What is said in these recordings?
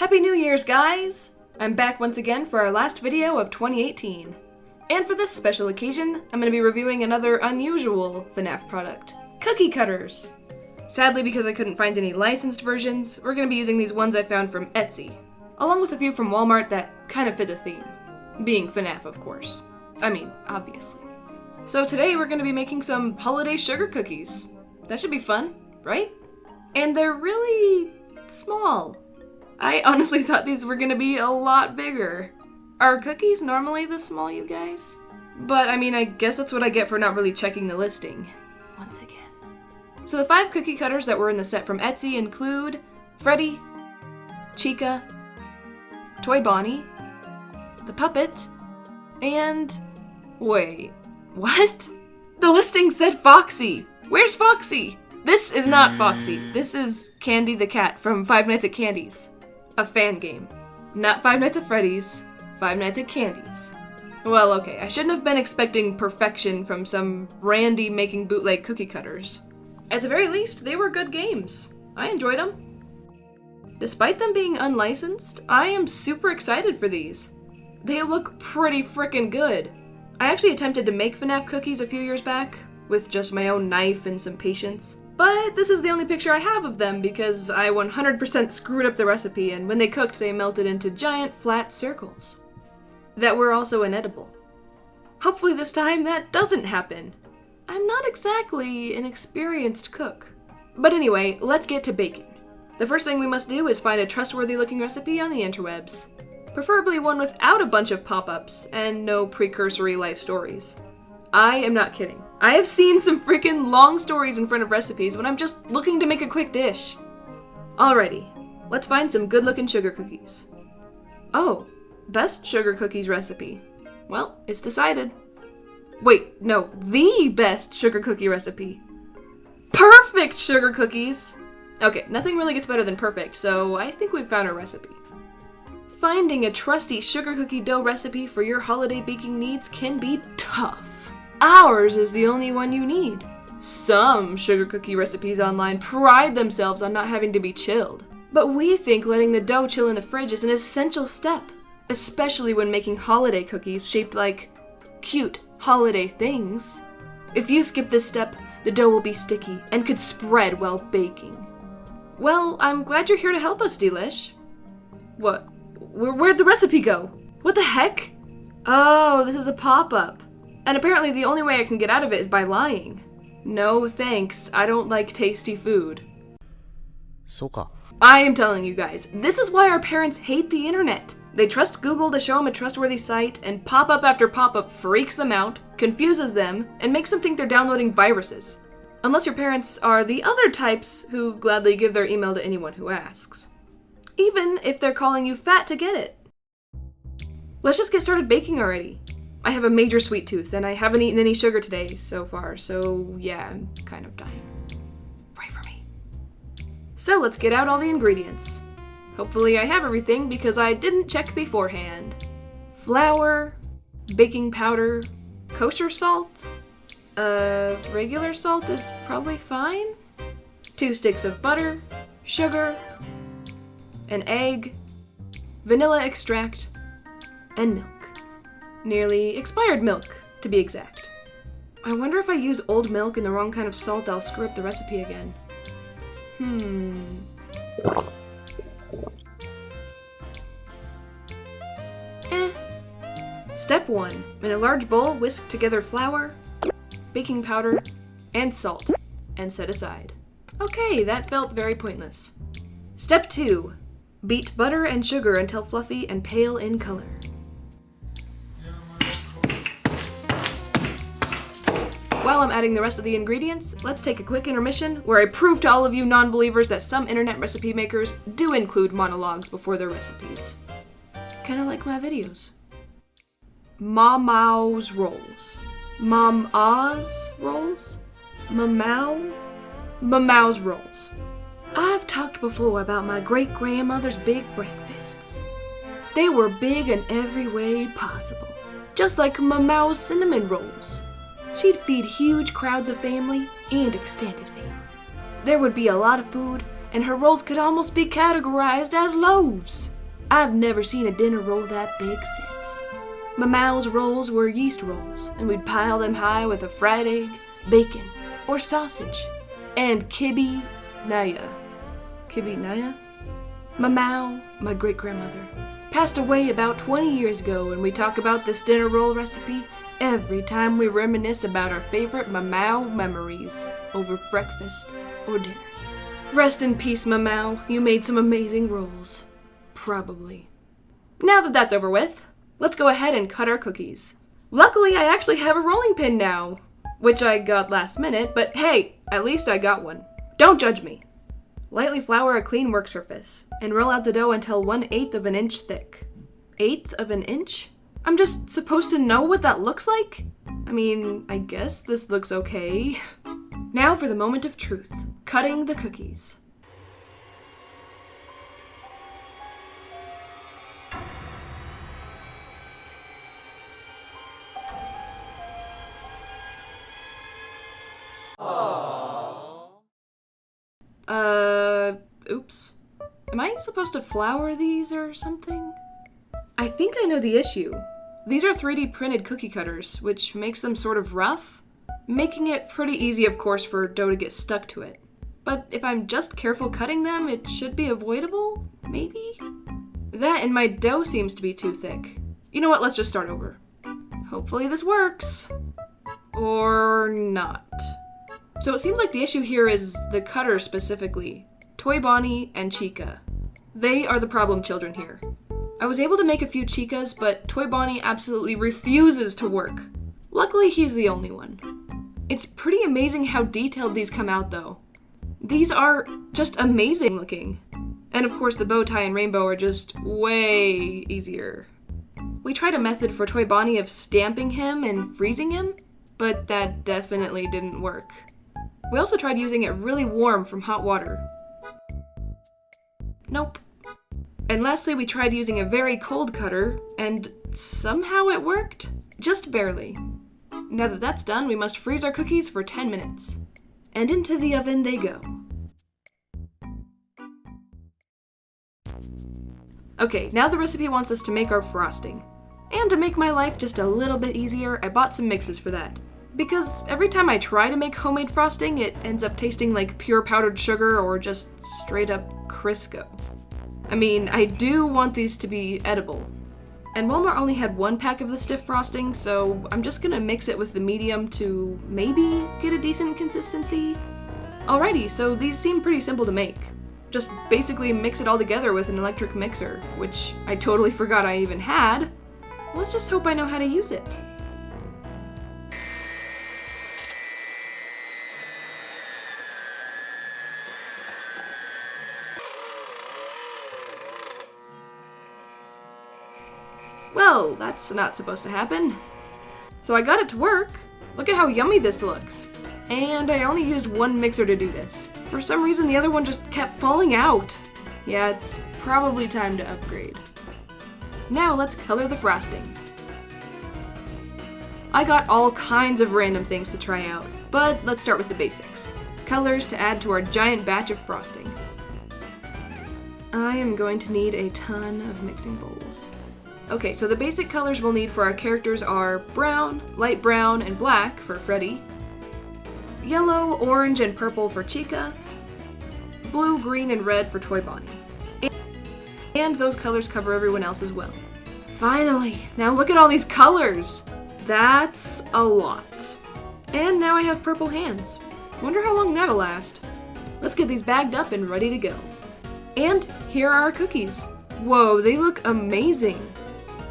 Happy New Year's, guys! I'm back once again for our last video of 2018. And for this special occasion, I'm going to be reviewing another unusual FNaF product, cookie cutters. Sadly, because I couldn't find any licensed versions, we're going to be using these ones I found from Etsy, along with a few from Walmart that kind of fit the theme. Being FNaF, of course. I mean, obviously. So today we're going to be making some holiday sugar cookies. That should be fun, right? And they're really small. I honestly thought these were going to be a lot bigger. Are cookies normally this small, you guys? But I mean, I guess that's what I get for not really checking the listing. Once again. So the 5 cookie cutters that were in the set from Etsy include Freddy, Chica, Toy Bonnie, the Puppet, and... wait, what? The listing said Foxy! Where's Foxy? This is not Foxy. This is Candy the Cat from Five Nights at Candy's. A fan game. Not Five Nights at Freddy's, Five Nights at Candy's. Well, okay, I shouldn't have been expecting perfection from some Randy making bootleg cookie cutters. At the very least, they were good games. I enjoyed them. Despite them being unlicensed, I am super excited for these. They look pretty frickin' good. I actually attempted to make FNaF cookies a few years back, with just my own knife and some patience. But this is the only picture I have of them because I 100% screwed up the recipe, and when they cooked they melted into giant flat circles that were also inedible. Hopefully this time that doesn't happen. I'm not exactly an experienced cook. But anyway, let's get to baking. The first thing we must do is find a trustworthy looking recipe on the interwebs. Preferably one without a bunch of pop-ups and no precursory life stories. I am not kidding. I have seen some freaking long stories in front of recipes when I'm just looking to make a quick dish. Alrighty, let's find some good-looking sugar cookies. Oh, best sugar cookies recipe. Well, it's decided. Wait, no, the best sugar cookie recipe. Perfect sugar cookies! Okay, nothing really gets better than perfect, so I think we've found our recipe. Finding a trusty sugar cookie dough recipe for your holiday baking needs can be tough. Ours is the only one you need. Some sugar cookie recipes online pride themselves on not having to be chilled, but we think letting the dough chill in the fridge is an essential step, especially when making holiday cookies shaped like cute holiday things. If you skip this step, the dough will be sticky and could spread while baking. Well, I'm glad you're here to help us, Delish. What? Where'd the recipe go? What the heck? Oh, this is a pop-up. And apparently the only way I can get out of it is by lying. No thanks, I don't like tasty food. So. I am telling you guys, this is why our parents hate the internet. They trust Google to show them a trustworthy site, and pop-up after pop-up freaks them out, confuses them, and makes them think they're downloading viruses. Unless your parents are the other types who gladly give their email to anyone who asks. Even if they're calling you fat to get it. Let's just get started baking already. I have a major sweet tooth, and I haven't eaten any sugar today so far, so yeah, I'm kind of dying. Pray for me. So let's get out all the ingredients. Hopefully I have everything because I didn't check beforehand. Flour, baking powder, kosher salt, regular salt is probably fine. 2 sticks of butter, sugar, an egg, vanilla extract, and milk. Nearly expired milk, to be exact. I wonder if I use old milk and the wrong kind of salt, I'll screw up the recipe again. Step 1. In a large bowl, whisk together flour, baking powder, and salt, and set aside. Okay, that felt very pointless. Step 2. Beat butter and sugar until fluffy and pale in color. While I'm adding the rest of the ingredients, let's take a quick intermission where I prove to all of you non-believers that some internet recipe makers do include monologues before their recipes. Kinda like my videos. Mamao's rolls. Mama's rolls? Mamao's rolls. I've talked before about my great-grandmother's big breakfasts. They were big in every way possible, just like Mamao's cinnamon rolls. She'd feed huge crowds of family and extended family. There would be a lot of food, and her rolls could almost be categorized as loaves. I've never seen a dinner roll that big since. My ma's rolls were yeast rolls, and we'd pile them high with a fried egg, bacon, or sausage, and kibbeh naya. Kibbeh naya? My ma, my great-grandmother, passed away about 20 years ago, and we talk about this dinner roll recipe every time we reminisce about our favorite Mamau memories over breakfast or dinner. Rest in peace, Mamau. You made some amazing rolls. Probably. Now that that's over with, let's go ahead and cut our cookies. Luckily, I actually have a rolling pin now, which I got last minute, but hey, at least I got one. Don't judge me. Lightly flour a clean work surface, and roll out the dough until 1/8 of an inch thick. 1/8 of an inch? I'm just supposed to know what that looks like? I mean, I guess this looks okay. Now for the moment of truth. Cutting the cookies. Oops. Am I supposed to flour these or something? I think I know the issue. These are 3D printed cookie cutters, which makes them sort of rough, making it pretty easy, of course, for dough to get stuck to it. But if I'm just careful cutting them, it should be avoidable? Maybe? That and my dough seems to be too thick. You know what, let's just start over. Hopefully this works. Or not. So it seems like the issue here is the cutter specifically. Toy Bonnie and Chica. They are the problem children here. I was able to make a few Chicas, but Toy Bonnie absolutely refuses to work. Luckily, he's the only one. It's pretty amazing how detailed these come out, though. These are just amazing looking. And of course, the bow tie and rainbow are just way easier. We tried a method for Toy Bonnie of stamping him and freezing him, but that definitely didn't work. We also tried using it really warm from hot water. Nope. And lastly, we tried using a very cold cutter, and somehow it worked. Just barely. Now that that's done, we must freeze our cookies for 10 minutes. And into the oven they go. Okay, now the recipe wants us to make our frosting. And to make my life just a little bit easier, I bought some mixes for that. Because every time I try to make homemade frosting, it ends up tasting like pure powdered sugar or just straight up Crisco. I mean, I do want these to be edible. And Walmart only had one pack of the stiff frosting, so I'm just gonna mix it with the medium to maybe get a decent consistency. Alrighty, so these seem pretty simple to make. Just basically mix it all together with an electric mixer, which I totally forgot I even had. Let's just hope I know how to use it. Well, that's not supposed to happen. So I got it to work. Look at how yummy this looks. And I only used one mixer to do this. For some reason, the other one just kept falling out. Yeah, it's probably time to upgrade. Now let's color the frosting. I got all kinds of random things to try out, but let's start with the basics. Colors to add to our giant batch of frosting. I am going to need a ton of mixing bowls. Okay, so the basic colors we'll need for our characters are brown, light brown, and black for Freddy, yellow, orange, and purple for Chica, blue, green, and red for Toy Bonnie. And those colors cover everyone else as well. Finally! Now look at all these colors! That's a lot. And now I have purple hands. Wonder how long that'll last. Let's get these bagged up and ready to go. And here are our cookies. Whoa, they look amazing!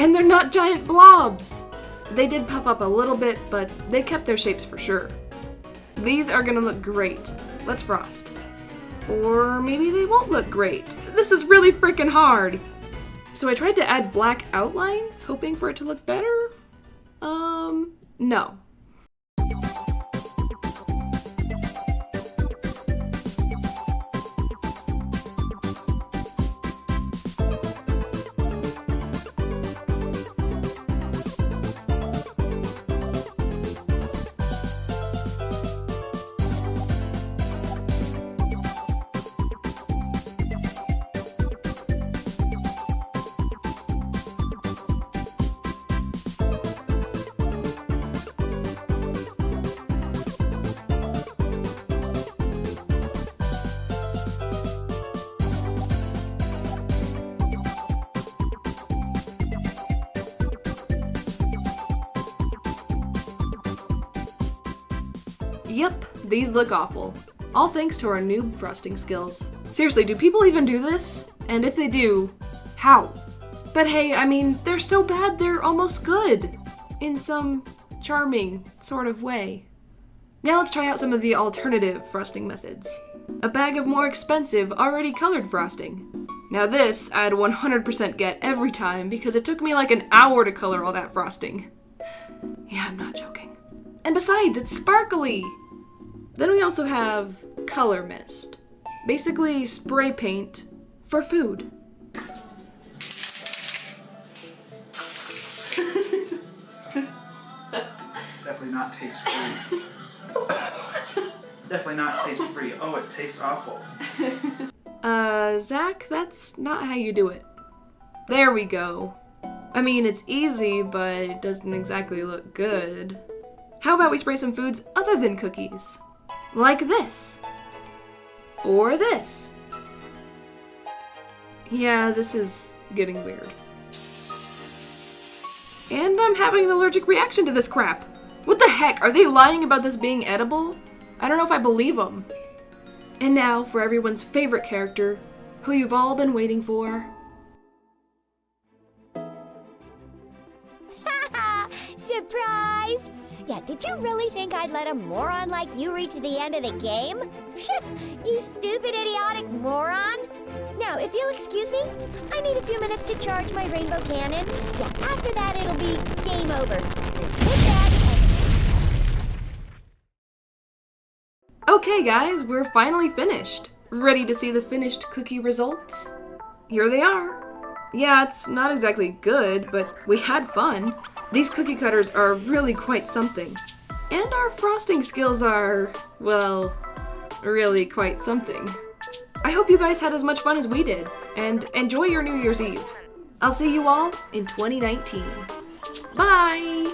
And they're not giant blobs! They did puff up a little bit, but they kept their shapes for sure. These are gonna look great. Let's frost. Or maybe they won't look great. This is really freaking hard! So I tried to add black outlines, hoping for it to look better. No. Yep, these look awful. All thanks to our noob frosting skills. Seriously, do people even do this? And if they do, how? But hey, I mean, they're so bad they're almost good. In some charming sort of way. Now let's try out some of the alternative frosting methods. A bag of more expensive, already colored frosting. Now this, I'd 100% get every time because it took me like an hour to color all that frosting. Yeah, I'm not joking. And besides, it's sparkly! Then we also have color mist. Basically spray paint for food. Definitely not taste-free. Definitely not taste-free. Oh, it tastes awful. Zach, that's not how you do it. There we go. I mean, it's easy, but it doesn't exactly look good. How about we spray some foods other than cookies? Like this. Or this. Yeah, this is getting weird. And I'm having an allergic reaction to this crap. What the heck? Are they lying about this being edible? I don't know if I believe them. And now for everyone's favorite character, who you've all been waiting for. Haha! Surprised? Yeah, did you really think I'd let a moron like you reach the end of the game? You stupid, idiotic moron! Now, if you'll excuse me, I need a few minutes to charge my rainbow cannon. Yeah, after that it'll be game over. So sit back and... Okay guys, we're finally finished. Ready to see the finished cookie results? Here they are. Yeah, it's not exactly good, but we had fun. These cookie cutters are really quite something. And our frosting skills are, well, really quite something. I hope you guys had as much fun as we did, and enjoy your New Year's Eve. I'll see you all in 2019. Bye!